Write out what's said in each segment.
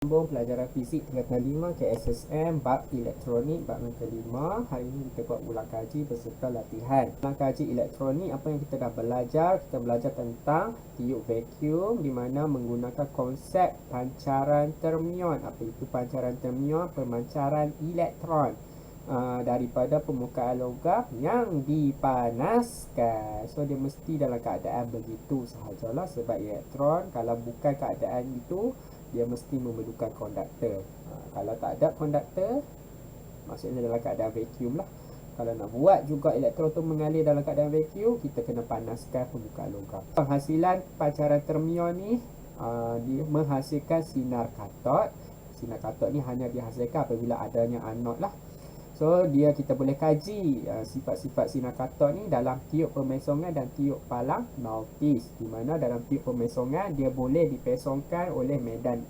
Sambung pelajaran fizik tingkatan 5 KSSM bab elektronik bab yang kelima. Hari ini kita buat ulang kaji beserta latihan. Ulang kaji elektronik, apa yang kita dah belajar? Kita belajar tentang tiup vacuum di mana menggunakan konsep pancaran termion. Apa itu pancaran termion? Pemancaran elektron daripada permukaan logam yang dipanaskan. So dia mesti dalam keadaan begitu sahajalah, sebab elektron kalau bukan keadaan itu dia mesti memerlukan konduktor. Kalau tak ada konduktor, maksudnya dalam keadaan vacuum lah. Kalau nak buat juga elektron tu mengalir dalam keadaan vacuum, kita kena panaskan permukaan logam. Penghasilan pancaran termion ni dia menghasilkan sinar katod. Sinar katod ni hanya dihasilkan apabila adanya anod lah. So dia kita boleh kaji sifat-sifat sinar katod ni dalam tiup pemesongan dan tiup palang nautis, di mana dalam tiup pemesongan dia boleh dipesongkan oleh medan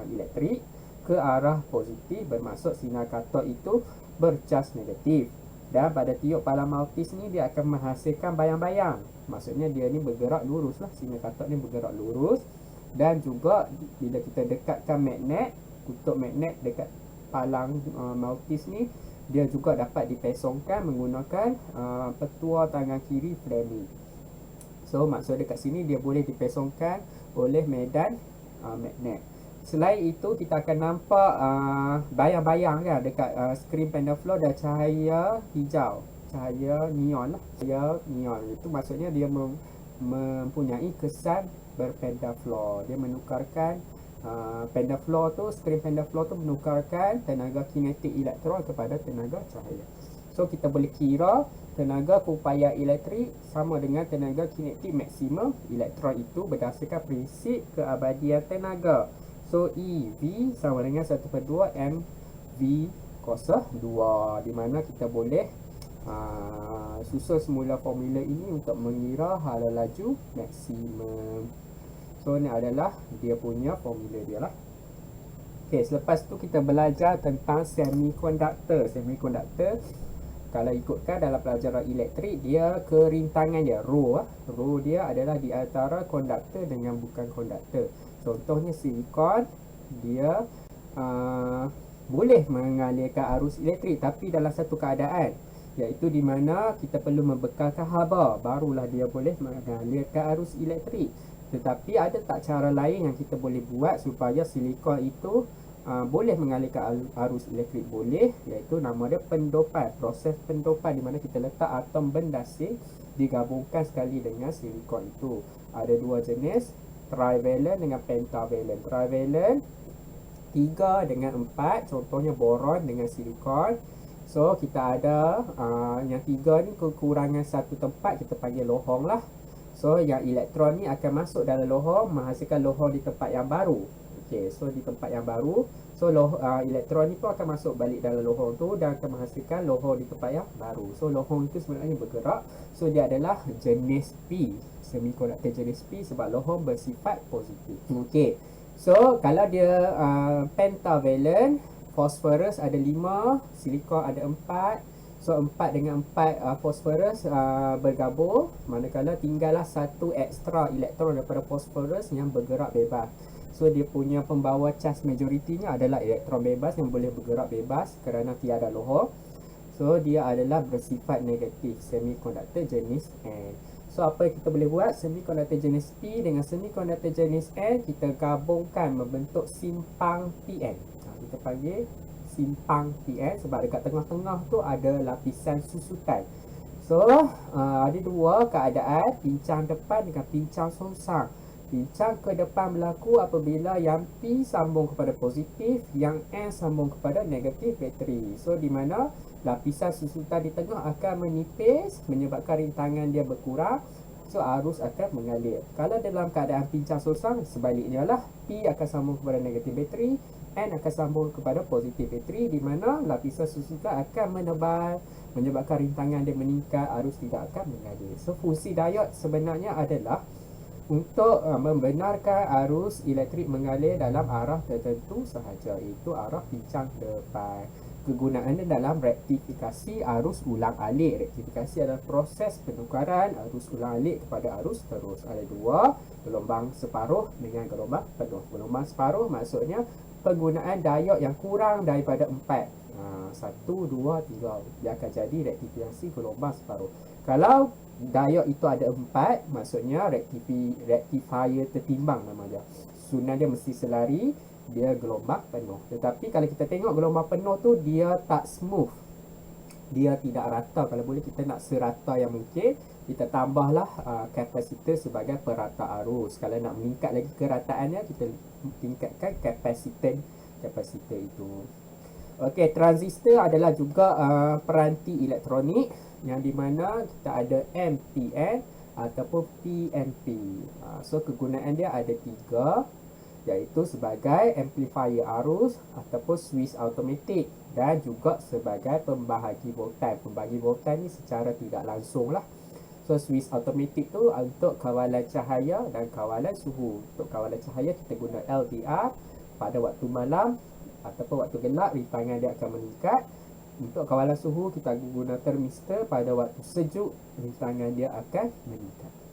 elektrik ke arah positif, bermaksud sinar katod itu bercas negatif. Dan pada tiup palang nautis ni dia akan menghasilkan bayang-bayang, maksudnya dia ni bergerak lurus lah, sinar katod ni bergerak lurus. Dan juga bila kita dekatkan magnet, kutub magnet dekat palang nautis ni, dia juga dapat dipesongkan menggunakan petua tangan kiri Fleming. So maksud dekat sini dia boleh dipesongkan oleh medan magnet. Selain itu kita akan nampak bayang-bayang kan dekat skrin panel floor, dan cahaya hijau, cahaya neon lah, cahaya neon. Itu maksudnya dia mempunyai kesan berpendaflor. Dia menukarkan panel floor tu, skrin panel floor tu menukarkan tenaga kinetik elektron kepada tenaga cahaya. So kita boleh kira tenaga keupayaan elektrik sama dengan tenaga kinetik maksimum elektron itu berdasarkan prinsip keabadian tenaga. So EV sama dengan 1/2 mV kuasa 2, di mana kita boleh susun semula formula ini untuk mengira hala laju maksimum. So ni adalah dia punya formula dia lah. Okey, selepas tu kita belajar tentang semikonduktor. Semikonduktor kalau ikutkan dalam pelajaran elektrik, dia kerintangan dia rho. Rho dia adalah di antara konduktor dengan bukan konduktor. Contohnya silikon, dia boleh mengalirkan arus elektrik, tapi dalam satu keadaan, iaitu di mana kita perlu membekalkan haba, barulah dia boleh mengalirkan arus elektrik. Tetapi ada tak cara lain yang kita boleh buat supaya silikon itu boleh mengalirkan arus elektrik? Boleh, iaitu nama dia pendopan. Proses pendopan di mana kita letak atom bendasir digabungkan sekali dengan silikon itu. Ada dua jenis, trivalent dengan pentavalent. Trivalent 3 dengan 4, contohnya boron dengan silikon. So kita ada yang 3 ni kekurangan satu tempat, kita panggil lohong lah. So yang elektron ni akan masuk dalam lohong, menghasilkan lohong di tempat yang baru. Okey, so di tempat yang baru, so elektron ni pun akan masuk balik dalam lohong tu dan akan menghasilkan lohong di tempat yang baru. So lohong itu sebenarnya bergerak. So dia adalah jenis P, semikonduktor jenis P, sebab lohong bersifat positif. Okey, so kalau dia pentavalent, phosphorus ada 5, silikon ada 4. So 4 dengan 4 phosphorus bergabung, manakala tinggallah satu ekstra elektron daripada phosphorus yang bergerak bebas. So dia punya pembawa charge majoritinya adalah elektron bebas yang boleh bergerak bebas kerana tiada lohong. So dia adalah bersifat negatif, semikonduktor jenis N. So apa yang kita boleh buat? Semikonduktor jenis P dengan semikonduktor jenis N kita gabungkan membentuk simpang PN. Kita panggil simpang PN sebab dekat tengah-tengah tu ada lapisan susutan. So ada dua keadaan, pincang depan dengan pincang songsang. Pincang ke depan berlaku apabila yang P sambung kepada positif, yang N sambung kepada negatif bateri. So di mana lapisan susutan di tengah akan menipis, menyebabkan rintangan dia berkurang. So arus akan mengalir. Kalau dalam keadaan pincang songsang, sebaliknya lah, P akan sambung kepada negatif bateri, N akan sambung kepada positif bateri, di mana lapisan susutan akan menebal, menyebabkan rintangan dia meningkat, arus tidak akan mengalir. So fungsi diod sebenarnya adalah untuk membenarkan arus elektrik mengalir dalam arah tertentu sahaja, iaitu arah pincang depan. Kegunaannya dalam rektifikasi arus ulang alik. Rektifikasi adalah proses penukaran arus ulang alik kepada arus terus. Ada dua, gelombang separuh dengan gelombang penuh. Gelombang separuh maksudnya penggunaan diod yang kurang daripada 4. 1, 2, 3. Dia akan jadi rektifikasi gelombang separuh. Kalau diod itu ada 4, maksudnya rectifier tertimbang nama dia. Sunan dia mesti selari, dia gelombang penuh. Tetapi kalau kita tengok gelombang penuh tu, dia tak smooth, dia tidak rata. Kalau boleh kita nak serata yang mungkin, kita tambahlah kapasitor sebagai perata arus. Kalau nak meningkat lagi kerataannya, kita tingkatkan kapasitor itu. Okey, transistor adalah juga peranti elektronik yang di mana kita ada MPN ataupun PNP. So kegunaan dia ada 3, iaitu sebagai amplifier arus ataupun switch automatik dan juga sebagai pembahagi voltan. Pembahagi voltan ni secara tidak langsung lah. So switch automatik tu untuk kawalan cahaya dan kawalan suhu. Untuk kawalan cahaya kita guna LDR pada waktu malam ataupun waktu gelap, rintangan dia akan meningkat. Untuk kawalan suhu kita guna termistor pada waktu sejuk, rintangan dia akan meningkat.